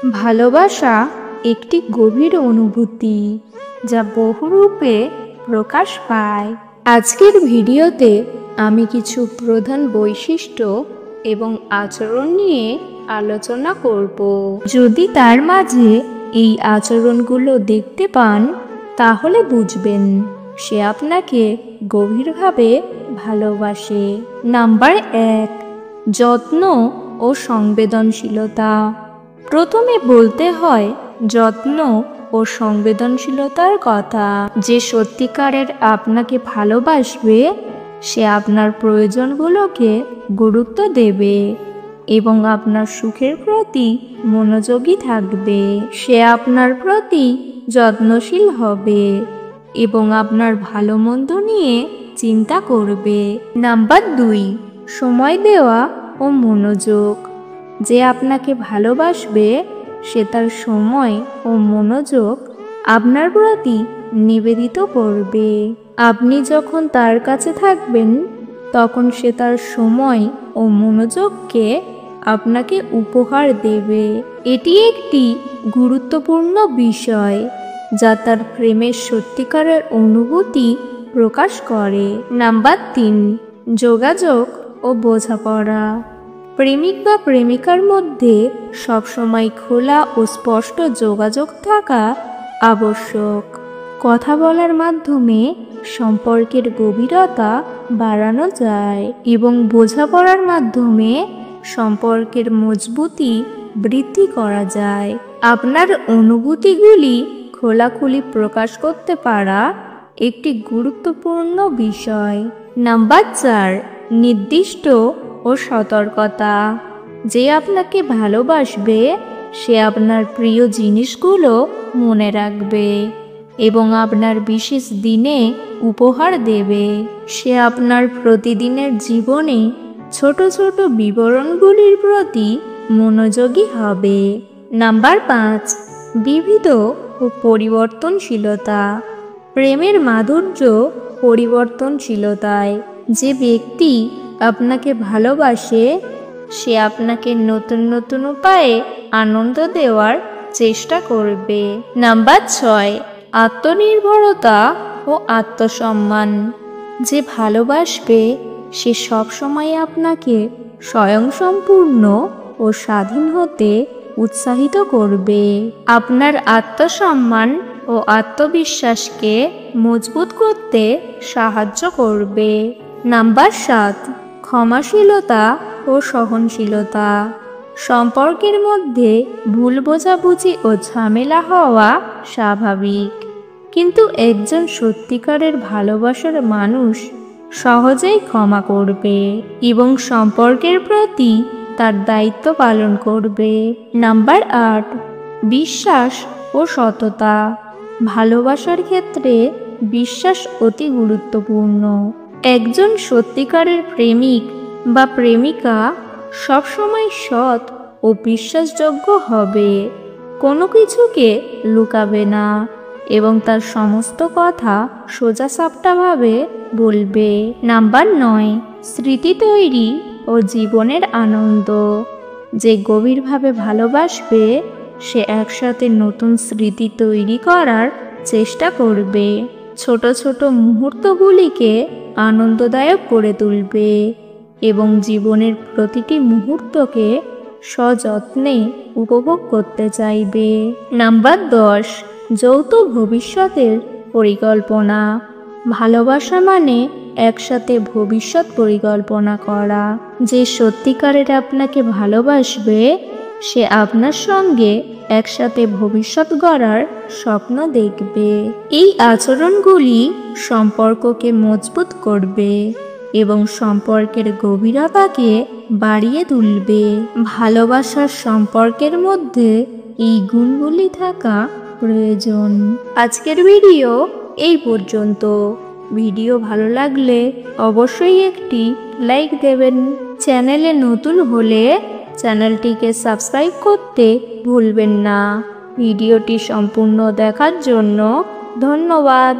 ভালোবাসা একটি গভীর অনুভূতি যা বহুরূপে প্রকাশ পায়। আজকের ভিডিওতে আমি কিছু প্রধান বৈশিষ্ট্য এবং আচরণ নিয়ে আলোচনা করব। যদি তার মাঝে এই আচরণগুলো দেখতে পান তাহলে বুঝবেন সে আপনাকে গভীরভাবে ভালোবাসে। নাম্বার 1, যত্ন ও সংবেদনশীলতা। প্রথমে বলতে হয় যত্ন ও সংবেদনশীলতার কথা। যে সত্যিকারের আপনাকে ভালোবাসবে সে আপনার প্রয়োজনগুলোকে গুরুত্ব দেবে এবং আপনার সুখের প্রতি মনোযোগী থাকবে। সে আপনার প্রতি যত্নশীল হবে এবং আপনার ভালো মন্দ নিয়ে চিন্তা করবে। নাম্বার 2, সময় দেওয়া ও মনোযোগ। যে আপনাকে ভালোবাসবে সে তার সময় ও মনোযোগ আপনার প্রতি নিবেদিত করবে। আপনি যখন তার কাছে থাকবেন তখন সে তার সময় ও মনোযোগকে আপনাকে উপহার দেবে। এটি একটি গুরুত্বপূর্ণ বিষয় যা তার প্রেমের সত্যিকারের অনুভূতি প্রকাশ করে। নাম্বার 3, যোগাযোগ ও বোঝাপড়া। প্রেমিক বা প্রেমিকার মধ্যে সবসময় খোলা ও স্পষ্ট যোগাযোগ থাকা আবশ্যক। কথা বলার মাধ্যমে সম্পর্কের গভীরতা বাড়ানো যায় এবং বোঝাপড়ার মাধ্যমে সম্পর্কের মজবুতি বৃদ্ধি করা যায়। আপনার অনুভূতিগুলি খোলাখুলি প্রকাশ করতে পারা একটি গুরুত্বপূর্ণ বিষয়। নাম্বার 4, নির্দিষ্ট ও সতর্কতা। যে আপনাকে ভালোবাসবে সে আপনার প্রিয় জিনিসগুলো মনে রাখবে এবং আপনার বিশেষ দিনে উপহার দেবে। সে আপনার প্রতিদিনের জীবনে ছোট ছোট বিবরণগুলির প্রতি মনোযোগী হবে। নাম্বার 5, বিবিধ ও পরিবর্তনশীলতা। প্রেমের মাধুর্য পরিবর্তনশীলতায়। যে ব্যক্তি আপনাকে ভালোবাসে সে আপনাকে নতুন নতুন উপায়ে আনন্দ দেওয়ার চেষ্টা করবে। নাম্বার 6, আত্মনির্ভরতা ও আত্মসম্মান। যে ভালোবাসবে সে সবসময় আপনাকে স্বয়ংসম্পূর্ণ ও স্বাধীন হতে উৎসাহিত করবে। আপনার আত্মসম্মান ও আত্মবিশ্বাসকে মজবুত করতে সাহায্য করবে। নাম্বার 7, ক্ষমাশীলতা ও সহনশীলতা। সম্পর্কের মধ্যে ভুল বোঝাবুঝি ও ঝামেলা হওয়া স্বাভাবিক, কিন্তু একজন সত্যিকারের ভালোবাসার মানুষ সহজেই ক্ষমা করবে এবং সম্পর্কের প্রতি তার দায়িত্ব পালন করবে। নাম্বার 8, বিশ্বাস ও সততা। ভালোবাসার ক্ষেত্রে বিশ্বাস অতি গুরুত্বপূর্ণ। একজন সত্যিকারের প্রেমিক বা প্রেমিকা সবসময় সৎ ও বিশ্বাসযোগ্য হবে, কোনো কিছুকে লুকাবে না এবং তার সমস্ত কথা সোজাসাপটাভাবে বলবে। নাম্বার 9, স্মৃতি তৈরি ও জীবনের আনন্দ। যে গভীরভাবে ভালোবাসবে সে একসাথে নতুন স্মৃতি তৈরি করার চেষ্টা করবে। ছোট ছোট মুহূর্তগুলিকে আনন্দদায়ক করে তুলবে এবং জীবনের প্রতিটি মুহূর্তকে সযত্নে উপভোগ করতে চাইবে। নাম্বার 10, যৌথ ভবিষ্যতের পরিকল্পনা। ভালোবাসা মানে একসাথে ভবিষ্যৎ পরিকল্পনা করা। যে সত্যিকারের আপনাকে ভালোবাসবে সে আপনার সঙ্গে একসাথে ভবিষ্যৎ গড়ার স্বপ্ন দেখবে। এই আচরণগুলি সম্পর্ককে মজবুত করবে এবং সম্পর্কের গভীরতাকে বাড়িয়ে তুলবে। ভালোবাসার সম্পর্কের মধ্যে এই গুণগুলি থাকা প্রয়োজন। আজকের ভিডিও এই পর্যন্ত। ভিডিও ভালো লাগলে অবশ্যই একটি লাইক দেবেন। চ্যানেলে নতুন হলে চ্যানেলটিকে সাবস্ক্রাইব করতে ভুলবেন না। ভিডিওটি সম্পূর্ণ দেখার জন্য ধন্যবাদ।